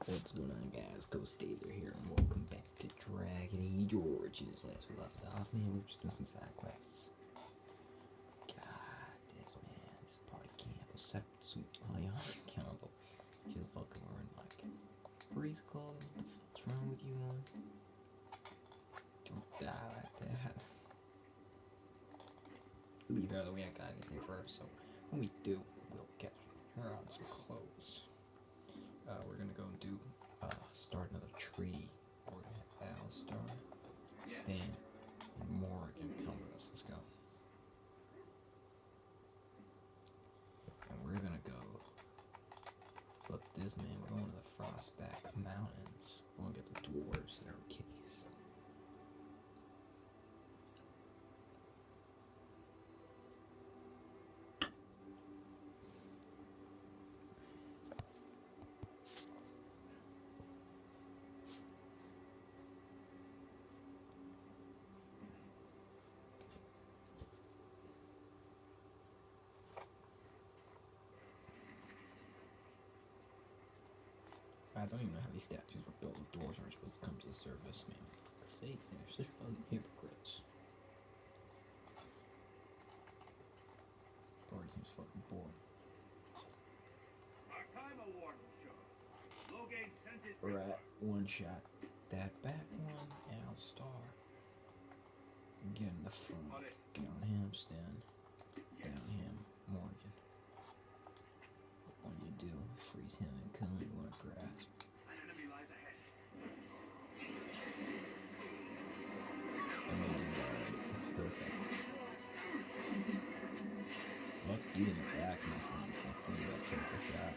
What's going on, guys? Ghost Dazer here, and welcome back to Dragon Age Origins. Last we left off, man, we're just doing some side quests. God, this party camp was such sweet. Oh, yeah, uncountable. She's fucking wearing like breeze clothes. What the fuck's wrong with you, man? Don't die like that. Leave her the way I got anything for her, so when we do, we'll get her on some clothes. We're gonna go and do start another treaty. We're gonna have Alistar, Stan, and Morrigan come with us. Let's go. And we're gonna go. Fuck this, man. We're going to the Frostback Mountains. We're gonna get the dwarves that are kitties. I don't even know how these statues were built. The doors aren't supposed to come to the surface, man. Let's see, they're such fucking hypocrites. Party seems fucking bored. We're at one shot. That back one, Alistar. Get in the front. Get on him, Stan. Get on him, Morrigan. What do you do? Freeze him and come. You want to grasp. Amazing guard. Perfect. Fuck you in the back, my friend. Fuck you, that takes a shot.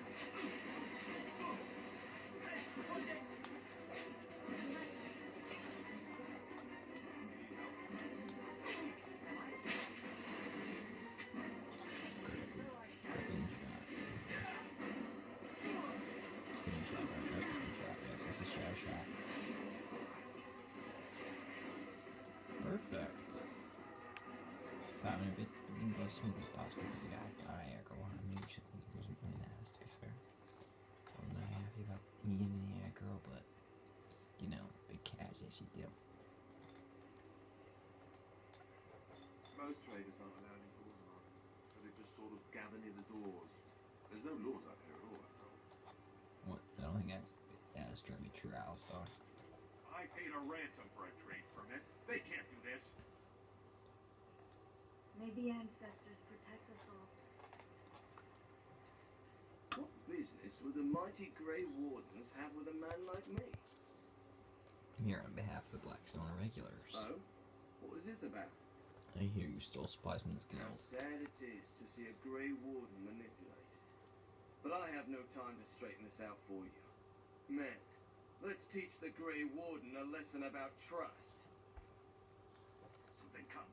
Perfect. 5 minute bit, but didn't go as smooth as possible because the guy thought I aggro on him. Maybe wasn't really nice, to be fair. I was not happy about me getting the aggro, but you know, big cash as you do. Most traders aren't allowed into Orzammar, so they just sort of gather near the doors. There's no laws up here at all, I'm told. What? I don't think that's strictly true, Alistar. I paid a ransom for a trade permit. They can't do this. May the ancestors protect us all. What business would the mighty Grey Wardens have with a man like me? I'm here on behalf of the Blackstone Irregulars. Oh? What was this about? I hear you stole supplies from this How guild. sad it is to see a Grey Warden manipulated. But I have no time to straighten this out for you. Men, let's teach the Grey Warden a lesson about trust. Something comes.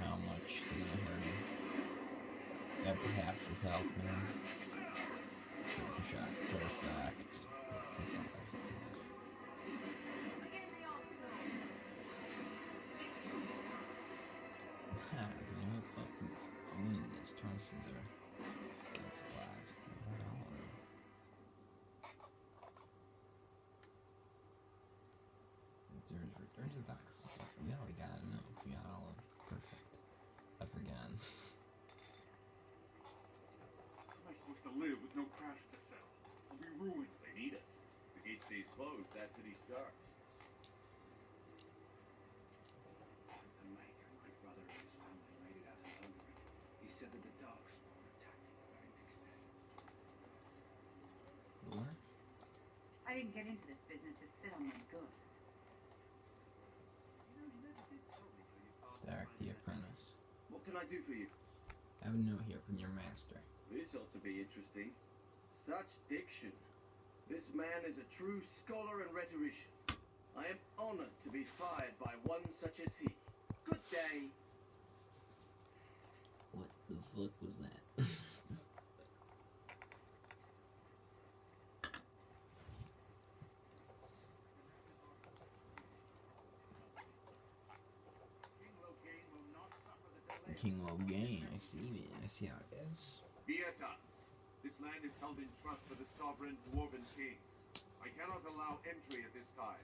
How much is it gonna hurt him? That perhaps his health, man. Critical shot. Perfect. That's not bad. There's no fucking winning this. Torrences are getting supplies. What all of them? There's return to the docks. Yeah, we got it. No, we got all of them. Perfect. I forgot. How am I supposed to live with no crafts to sell? I'll be ruined. They need us. The gate stays closed, that city starves. The Maker, my brother and his family made it out of Hungary. He said that the Darkspawn attacked him at Benedict's. Ruler? I didn't get into this business to sit on my goods. Stark the Apprentice. What can I do for you? I have a note here from your master. This ought to be interesting. Such diction. This man is a true scholar and rhetorician. I am honored to be fired by one such as he. Good day. What the fuck was that? King Logain, I see, man. I see how it is. Vieta, This land is held in trust for the sovereign dwarven kings. I cannot allow entry at this time.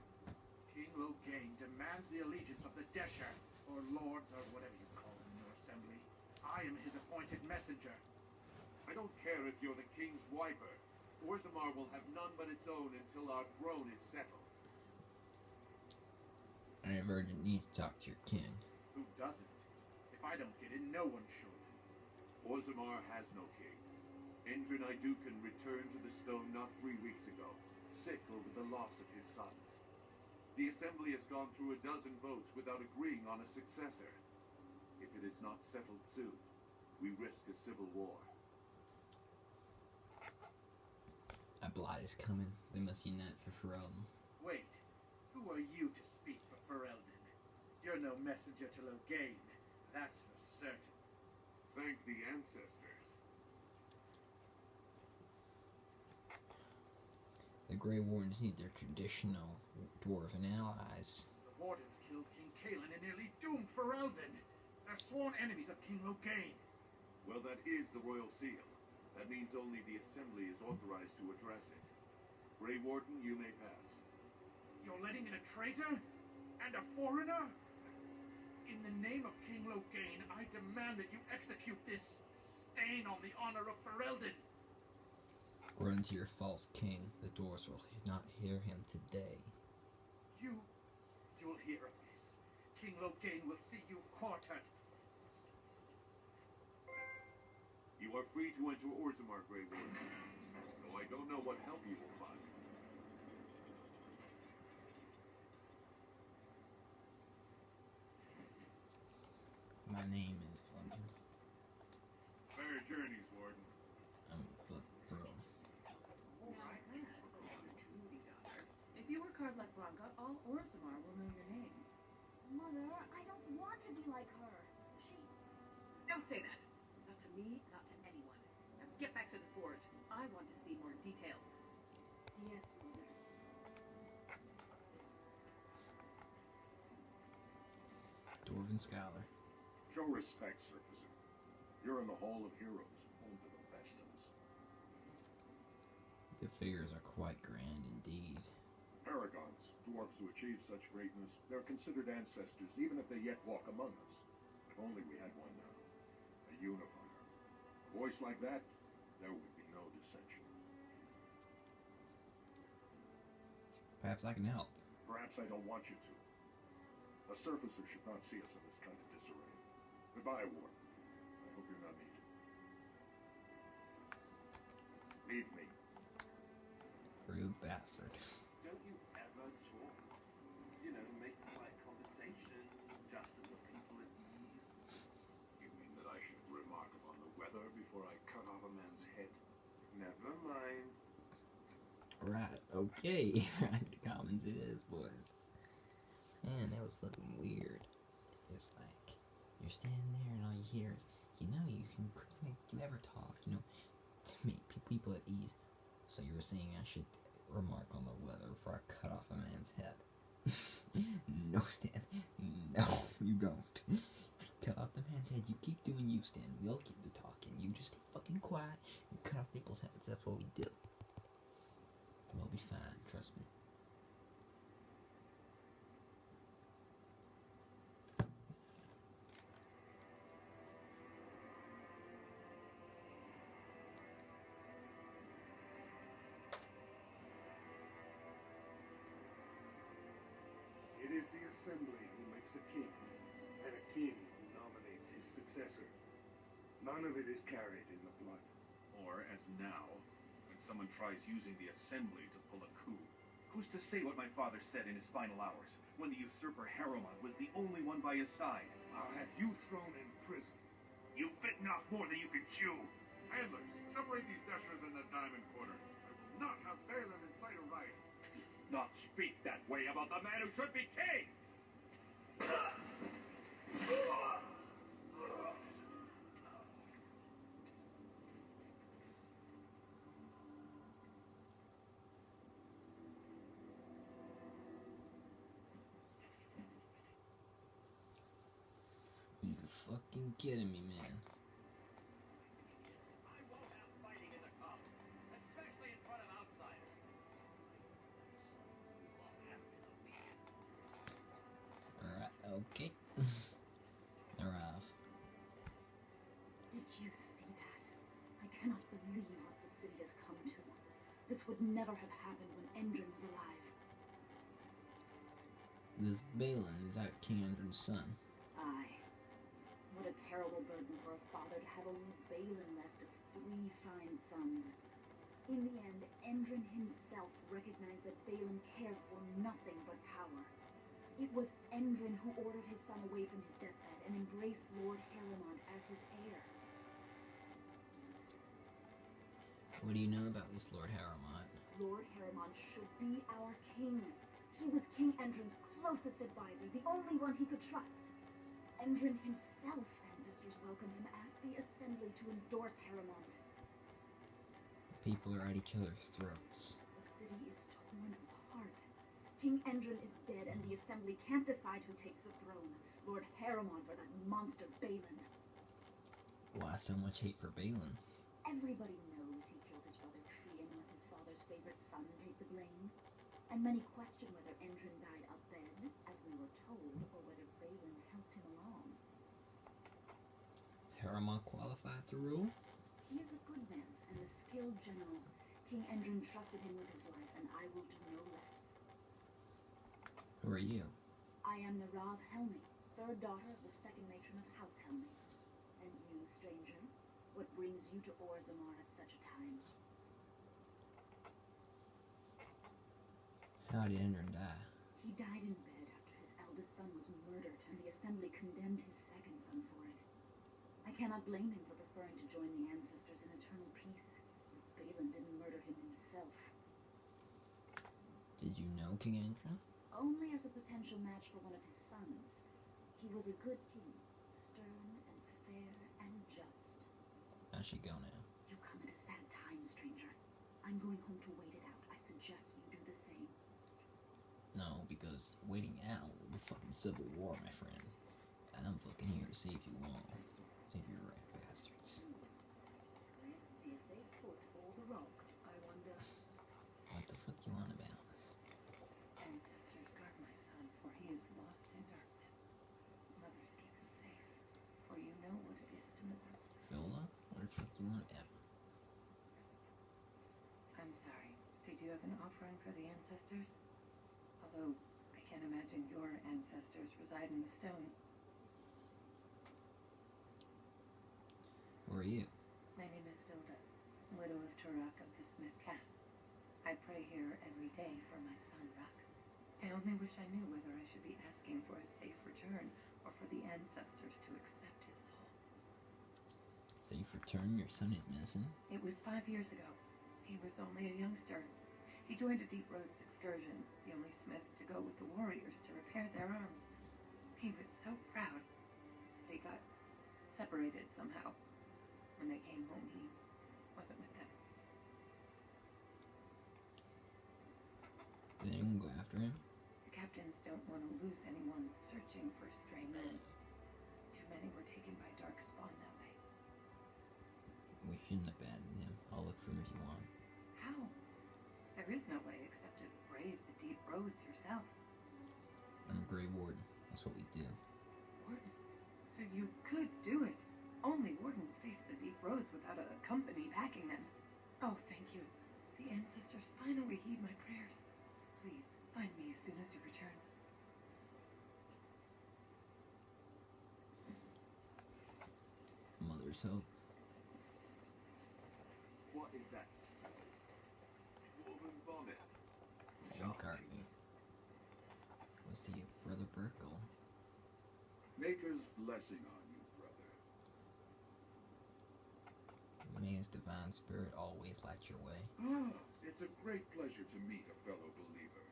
King Loghain demands the allegiance of the Desher, or lords, or whatever you call them in your assembly. I am his appointed messenger. I don't care if you're the king's wiper. Orzammar will have none but its own until our throne is settled. I have urgent need to talk to your king. Who doesn't? If I don't get in, no one should. Orzammar has no king. Endrin Iduken returned to the stone not 3 weeks ago, sick over the loss of his sons. The assembly has gone through 12 votes without agreeing on a successor. If it is not settled soon, we risk a civil war. A blight is coming. They must unite for Ferelden. Wait, who are you to speak for Ferelden? You're no messenger to Loghain, that's for certain. Thank the ancestors. The Grey Wardens need their traditional dwarven allies. The Wardens killed King Cailan and nearly doomed Ferelden. They're sworn enemies of King Loghain. Well, that is the royal seal. That means only the assembly is authorized to address it. Grey Warden, you may pass. You're letting in a traitor? And a foreigner? In the name of King Loghain, I demand that you execute this stain on the honor of Ferelden. Run to your false king. The dwarves will not hear him today. You'll hear of this. King Loghain will see you quartered. You are free to enter Orzammar, Grey Warden. Though I don't know what help you will find. My name is fucking. Fair journeys, Warden. Bro. Now that, Cootie daughter, if you were carved like Blanca, all Orzammar will know your name. Mother, I don't want to be like her. Don't say that. Not to me, not to anyone. Now get back to the forge. I want to see more details. Yes, Mother. Dwarven scholar. Show respect, Surfacer. You're in the Hall of Heroes, home to the best of us. The figures are quite grand indeed. Paragons, dwarves who achieve such greatness, they're considered ancestors, even if they yet walk among us. If only we had one now. A unifier. A voice like that, there would be no dissension. Perhaps I can help. Perhaps I don't want you to. A Surfacer should not see us in this kind of disarray. Goodbye, Warden. I hope you're not needed. Leave me. Rude bastard. Don't you ever talk? Make quiet conversation, just to put people at ease. You mean that I should remark upon the weather before I cut off a man's head? Never mind. Right, okay. Right, commons it is, boys. Man, that was fucking weird. It's like, you're standing there and all you hear is, you ever talk, to make people at ease. So you were saying I should remark on the weather before I cut off a man's head. No, Stan. No, you don't. Cut off the man's head. You keep doing you, Stan. We'll keep the talking. You just stay fucking quiet and cut off people's heads. That's what we do. We'll be fine. Trust me. It is the Assembly who makes a king, and a king who nominates his successor. None of it is carried in the blood. Or, as now, when someone tries using the Assembly to pull a coup. Who's to say what my father said in his final hours, when the usurper Harrowmont was the only one by his side? I'll have you thrown in prison. You've bitten off more than you can chew. Handlers, separate these dashers in the diamond quarter. I will not have Balin incite a riot. Not speak that way about the man who should be king! You're fucking kidding me, man. I won't have fighting in the cause. Narav. Did you see that? I cannot believe what the city has come to. This would never have happened when Endrin was alive. This Balin, is that King Endrin's son? Aye. What a terrible burden for a father to have only Balin left of 3 fine sons. In the end, Endrin himself recognized that Balin cared for nothing but power. It was Endrin who ordered his son away from his deathbed and embraced Lord Harrowmont as his heir. What do you know about this Lord Harrowmont? Lord Harrowmont should be our king. He was King Endrin's closest advisor, the only one he could trust. Endrin himself, ancestors welcome him, asked the Assembly to endorse Harrowmont. People are at each other's throats. The city is torn apart. King Endrin is dead, and the Assembly can't decide who takes the throne, Lord Harrowmont or that monster Balin. Why so much hate for Balin? Everybody knows he killed his brother Tree and let his father's favorite son take the blame. And many question whether Endrin died up bed, as we were told, or whether Balin helped him along. Is Harrowmont qualified to rule? He is a good man and a skilled general. King Endrin trusted him with his life, and I will do no less. Who are you? I am Narav Helmi, 3rd daughter of the 2nd matron of House Helmi. And you, stranger, what brings you to Orzammar at such a time? How did Endrin die? He died in bed after his eldest son was murdered, and the Assembly condemned his 2nd son for it. I cannot blame him for preferring to join the ancestors in eternal peace, if Balin didn't murder him himself. Did you know King Endrin? Only as a potential match for one of his sons. He was a good king, stern and fair and just. I should go now. You come at a sad time, stranger. I'm going home to wait it out. I suggest you do the same. No, because waiting out will be fucking civil war, my friend. I'm fucking here to save you all. Save your right bastards. Where did they put all the rock, I wonder? What the fuck you on about? Ancestors, guard my son, for he is lost in darkness. Mothers, keep him safe, for you know what it is to mourn. Phila? What the fuck you on about? I'm sorry. Did you have an offering for the ancestors? Although, I can't imagine your ancestors reside in the stone. Who are you? My name is Vilda, widow of Turak of the Smith caste. I pray here every day for my son, Rak. I only wish I knew whether I should be asking for his safe return or for the ancestors to accept his soul. Safe return? Your son is missing? It was 5 years ago. He was only a youngster. He joined a Deep Roads excursion, the only smith to go with the warriors to repair their arms. He was so proud. They got separated somehow. When they came home, he wasn't with them. Did anyone go after him? The captains don't want to lose anyone searching for stray men. Too many were taken by dark spawn that way. We shouldn't abandon him. I'll look for him if you want. How? There is no way except to brave the Deep Roads yourself. I'm a Grey Warden. That's what we do. Warden? So you could do it. Only wardens face the Deep Roads without a company backing them. Oh, thank you. The ancestors finally heed my prayers. Please, find me as soon as you return. Mother's hope. What is that smell? Dwarven vomit. Bone carving. Was he Brother Burkle? Maker's blessing on you, brother. May his divine spirit always light your way. It's a great pleasure to meet a fellow believer.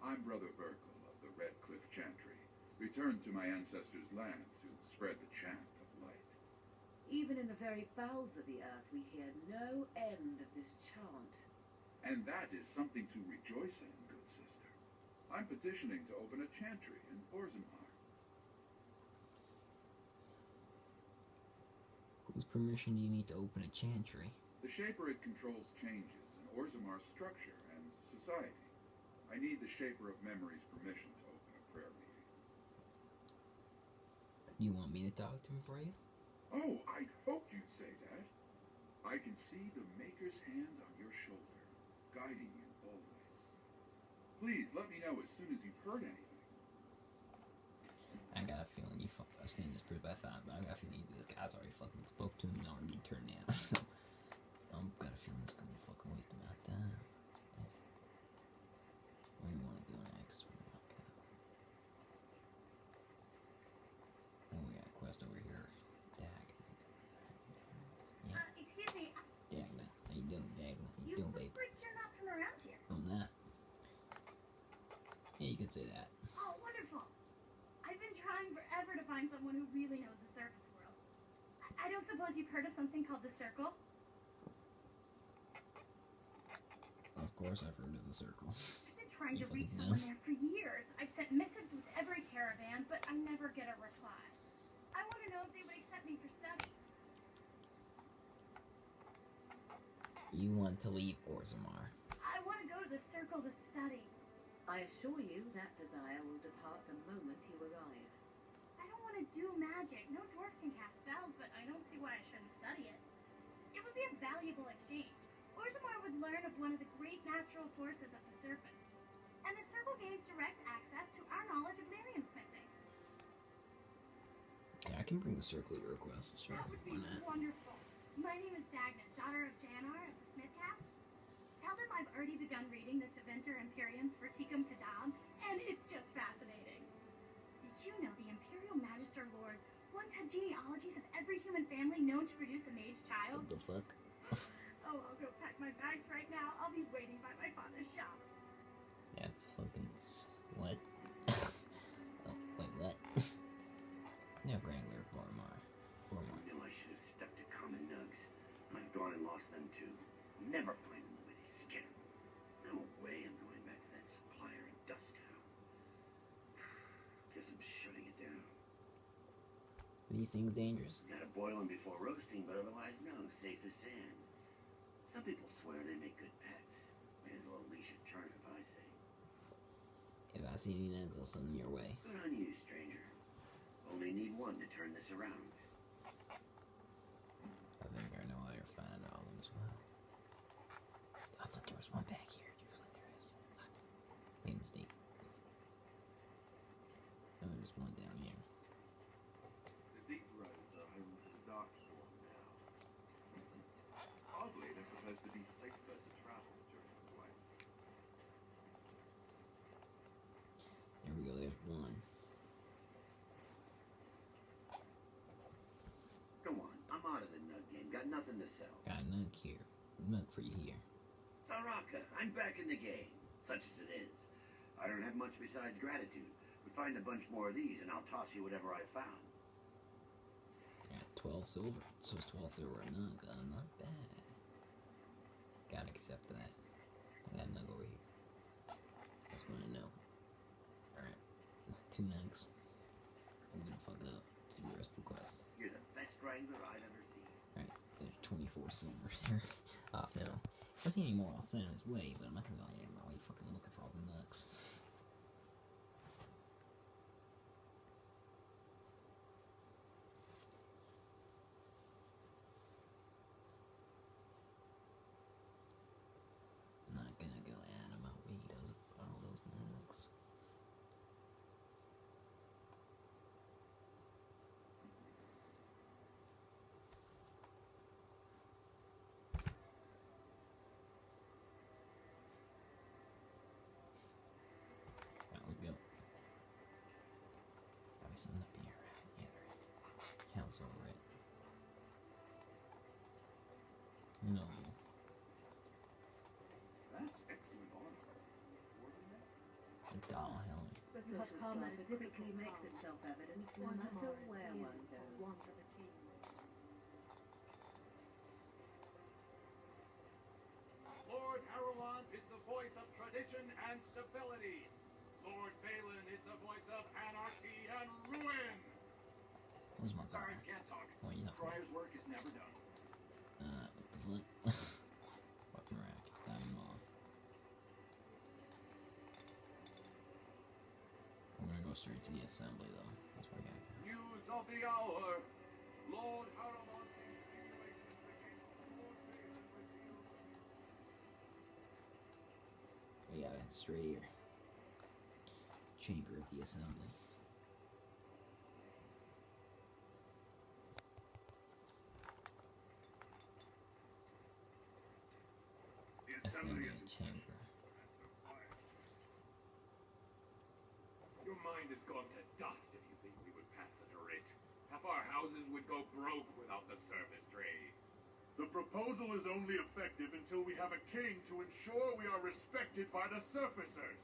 I'm Brother Burkle of the Red Cliff Chantry, returned to my ancestors' land to spread the chant of light. Even in the very bowels of the earth, we hear no end of this chant. And that is something to rejoice in, good sister. I'm petitioning to open a chantry in Orzammar. Whose permission do you need to open a chantry? The Shaper, it controls changes in Orzammar's structure and society. I need the Shaper of Memory's permission to open a prayer meeting. You want me to talk to him for you? Oh, I hoped you'd say that. I can see the Maker's hand on your shoulder, guiding you always. Please let me know as soon as you've heard anything. I got a feeling you fucking understand this pretty bad time, but I got a feeling this guy's already fucking spoke to him and already turned down. So I'm got a feeling it's gonna be a fucking waste of my time. Yes. Where do you want to go next? Where do you want to go? Oh, we got a quest over here. Dag. Yeah. Excuse me, Dagna. How you doing, Dagna? How you you doing, look babe? like you're not from around here. I'm not. Yeah, you could say that. Oh, wonderful. I've been trying forever to find someone who really knows the surface world. I don't suppose you've heard of something called the Circle? Of course I've heard of the Circle. I've been trying You to reach fucking someone know. there for years. I've sent missives with every caravan, but I never get a reply. I want to know if they would accept me for study. You want to leave Orzammar. I want to go to the Circle to study. I assure you that desire will depart the moment you arrive. I don't want to do magic. No dwarf can cast spells, but I don't see why I shouldn't study it. It would be a valuable exchange. Orzammar would learn of one of the great natural forces of the surface. And the Circle gains direct access to our knowledge of Lyrium smithing. Yeah, I can bring the Circle your request. Sure. That would be Why not? wonderful. My name is Dagna, daughter of Janar of the Smithcast. Tell them I've already begun reading the Tevinter Imperiums for Tikum Kadam, and it's just fascinating. Did you know the Imperial Magister Lords once had genealogies of every human family known to produce a mage child? What the fuck? Oh, I'll go pack my bags right now. I'll be waiting by my father's shop. That's fucking... What? Oh, wait, what? No, Wrangler, Boromar. I knew I should have stuck to common nugs. I've gone and lost them too. Never find them the way they skitter. No way I'm going back to that supplier in Dusttown. Guess I'm shutting it down. Are these things dangerous? Gotta boil them before roasting, but otherwise no, safe as sand. Some people swear they make good pets. May as well leash a turnip, I say. If I see any nugs, I'll send them your way. Good on you, stranger. Only need one to turn this around. I think I know how you're finding all of them as well. I thought there was one back here. Usually there is. Made a mistake. No, there's one down here. The deep roads are home to the Darkstorm now. Oddly, they're supposed to be safer to travel during the fight. There we go, there's one. Come on, I'm out of the nug game. Got nothing to sell. Got a nug here. Nug for you here. Saraka, I'm back in the game, such as it is. I don't have much besides gratitude, but find a bunch more of these and I'll toss you whatever I found. Got 12 silver. So it's 12 silver a nug. Not bad. Gotta accept that. I got a nug over here. That's what I know. Alright. 2 nugs. I'm gonna fuck up to do the rest of the quest. You're the best wrangler I've ever seen. Alright, there's 24 silver here. No. If I see any more, I'll send him his way, but I'm not gonna go out of my way fucking looking for all the nugs. Not gonna go out of my way to look for all those nugs. Alright, let's go. Gotta be something up here. Yeah, there is. Council, right? No. That's excellent honor. More than that? A doll helmet. The You have social come strife at a typically critical makes time. itself evident no Orzammar matter is where ill one for goes. want of a king. Lord Harulant is the voice of tradition and stability. Lord Balin is the voice of anarchy and ruin. Where's my Sorry, car? can't talk. Oh, you're not Friar's work is never done. what the fuck? Weapon rack. Got them all. I'm gonna go straight to the assembly though. That's where I gotta go. News of the hour, Lord Haramon insinuated against Lord Balin revealed. We got it straight here. Chamber of the Assembly. The Assembly is chamber. Your mind has gone to dust if you think we would pass such a writ. Half our houses would go broke without the service trade. The proposal is only effective until we have a king to ensure we are respected by the surfacers.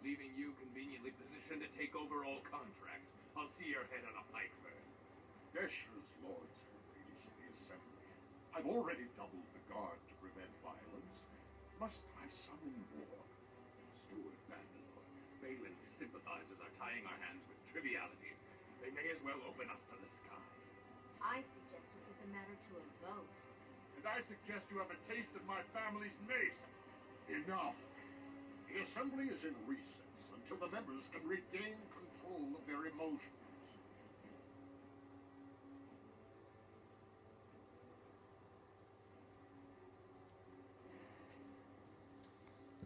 Leaving you conveniently positioned to take over all contracts. I'll see your head on a pike first. Desher's lords and ladies of the assembly. I've already doubled the guard to prevent violence. Must I summon more? Steward Bandalore, Balin's sympathizers are tying our hands with trivialities. They may as well open us to the sky. I suggest we put the matter to a vote. And I suggest you have a taste of my family's mace. Enough. The assembly is in recess until the members can regain control of their emotions.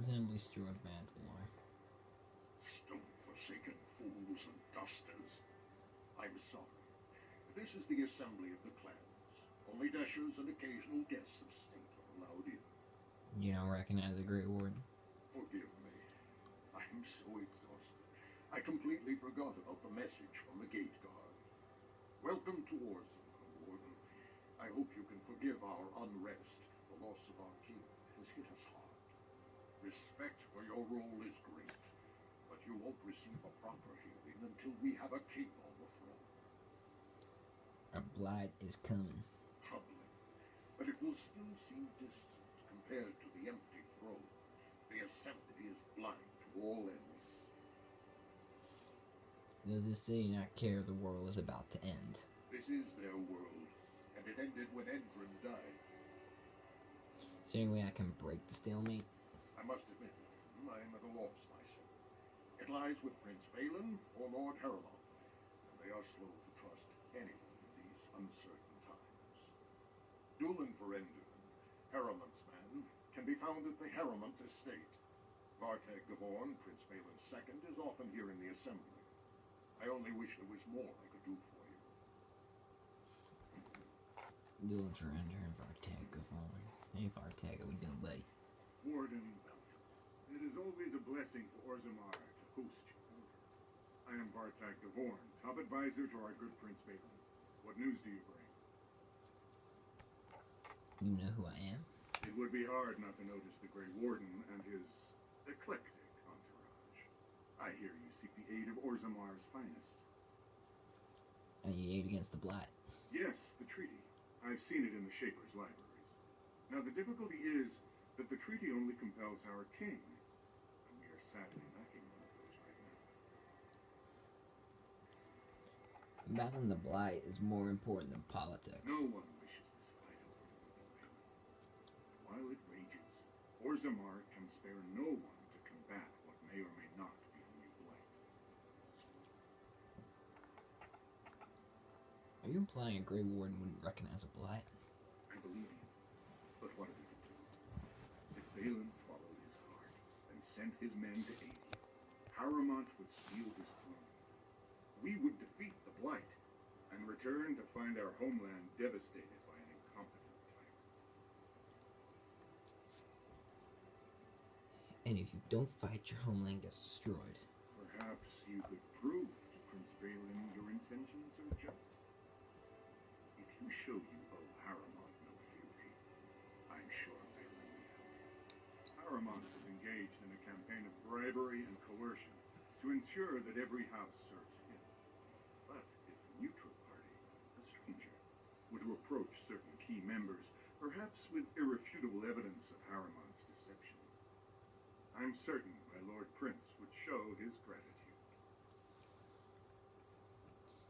Assembly Steward Bandalore. Stone-forsaken fools and dusters. I'm sorry. This is the assembly of the clans. Only Deshers and occasional guests of state are allowed in. You don't recognize the Grey Warden? Forgive me. I'm so exhausted. I completely forgot about the message from the gate guard. Welcome to Orzammar, Warden. I hope you can forgive our unrest. The loss of our king has hit us hard. Respect for your role is great, but you won't receive a proper hearing until we have a king on the throne. A blight is coming. Troubling, but it will still seem distant compared to the empty throne. The assembly is blind to all else. Does the city not care the world is about to end? This is their world, and it ended when Endrin died. Is there any way I can break the stalemate? I must admit, I am at a loss myself. It lies with Prince Balin or Lord Haramon, and they are slow to trust anyone in these uncertain times. Dulin Ferendun, Haramon's man, can be found at the Haramont estate. Vartag Gavorn, Prince Balin's second, is often here in the assembly. I only wish there was more I could do for you. Dulin Ferendun and Vartag Gavorn. Hey Vartag, how we doing, buddy? Warden, welcome. It is always a blessing for Orzammar to host your order. I am Vartag Gavorn, top advisor to our good Prince Balin. What news do you bring? You know who I am? It would be hard not to notice the Grey Warden and his eclectic entourage. I hear you seek the aid of Orzamar's finest. I need aid against the blight. Yes, the treaty. I've seen it in the Shaper's libraries. Now the difficulty is that the treaty only compels our king, and we are sadly lacking one of those right now. Battling the blight is more important than politics. No one wishes this fight over more than Balin. While it rages, Orzammar can spare no one to combat what may or may not be a new blight. Are you implying a Grey Warden wouldn't recognize a blight? I believe you, but what are we to do? If Balin followed his heart and sent his men to aid you, Haramont would steal his throne. We would defeat the blight and return to find our homeland devastated by an incompetent tyrant. And if you don't fight, your homeland gets destroyed. Perhaps you could prove to Prince Balin your intentions are just. If you show you owe Haramont no fealty, I'm sure Balin will. Haramont is engaged in a campaign of bribery and coercion to ensure that every house serves him. But if a neutral party, a stranger, were to approach certain key members, perhaps with irrefutable evidence of Haramont's deception, I'm certain my Lord Prince would show his gratitude.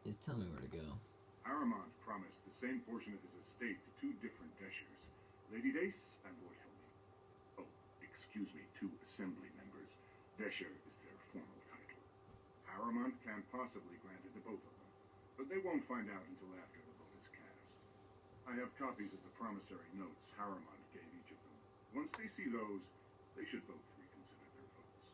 Just tell me where to go. Haramont promised the same portion of his estate to two different Deshers, Lady Dace and Lord Helmi. Oh, excuse me, two assembly members. Desher is their formal title. Haramont can't possibly grant it to both of them. but they won't find out until after the vote is cast. I have copies of the promissory notes Haramond gave each of them. Once they see those, they should both reconsider their votes.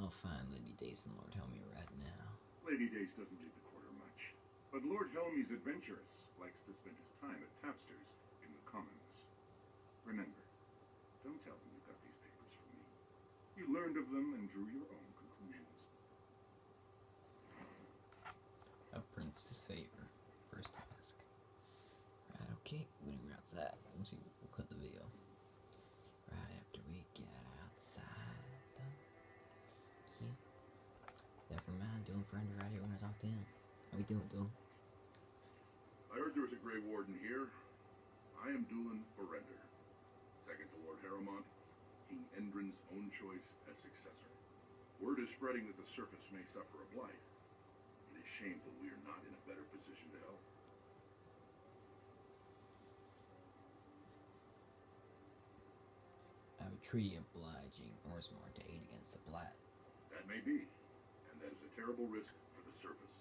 I'll find Lady Dace and Lord Helmy right now. Lady Dace doesn't leave the quarter much, but Lord Helmy's adventurous, likes to spend his time at Tapster's in the Commons. Remember, don't tell them you got these papers from me. You learned of them and drew your own conclusions. A prince's favor. First task. Right, okay. When we're outside, we'll see. We'll cut the video. Right after we get outside, though. Yeah. Never mind. Dylan Friender right here when I talk to him. How we doing, Dylan? I heard there was a Grey Warden here. I am Dulin Forrender, second to Lord Haramond, King Endrin's own choice as successor. Word is spreading that the surface may suffer a blight. It is shameful we are not in a better position to help. I have a treaty obliging Orzammar to aid against the Black. That may be, and that is a terrible risk for the surface.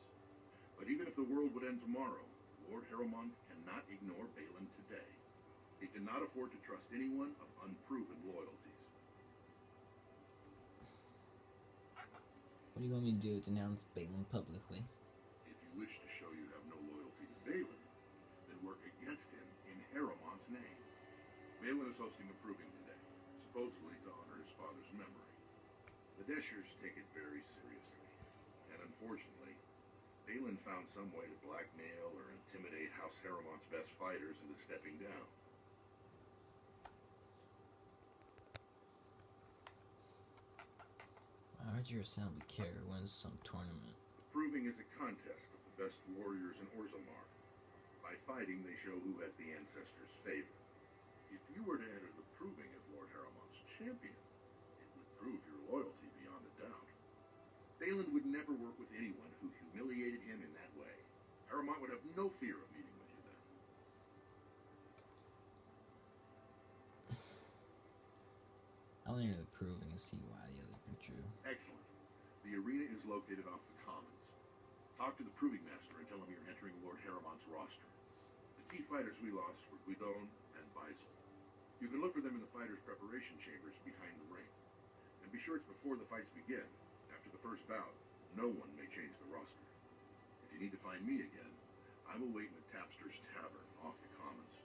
But even if the world would end tomorrow, Lord Haramond cannot ignore Balin today. He cannot afford to trust anyone of unproven loyalties. What do you want me to do? Denounce Balin publicly? If you wish to show you have no loyalty to Balin, then work against him in Haramond's name. Balin is hosting a proving today, supposedly to honor his father's memory. The Deshers take it very seriously, and unfortunately, Balin found some way to blackmail or intimidate House Haramond's best fighters into stepping down. I heard your assembly carrier wins some tournament. The proving is a contest of the best warriors in Orzammar. By fighting, they show who has the ancestors' favor. If you were to enter the proving as Lord Haramond's champion, it would prove your loyalty beyond a doubt. Balin would never work with anyone who humiliated him in that way. Haramond would have no fear of meeting with you then. I'll enter the proving and see why the others are true. Excellent. The arena is located off the Commons. Talk to the proving master and tell him you're entering Lord Haramond's roster. The key fighters we lost were Guidon and Faisal. You can look for them in the fighters' preparation chambers behind the ring. And be sure it's before the fights begin. After the first bout, no one may change the roster. If you need to find me again, I'm awaiting at Tapster's Tavern off the Commons.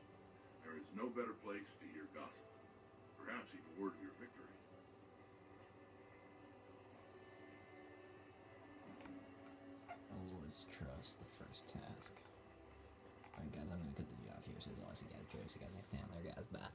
There is no better place to hear gossip. Perhaps even word of your victory. A Lord's Trust, the first task. Alright guys, I'm gonna cut the video off here, so as always, see you guys next time. Later guys, bye.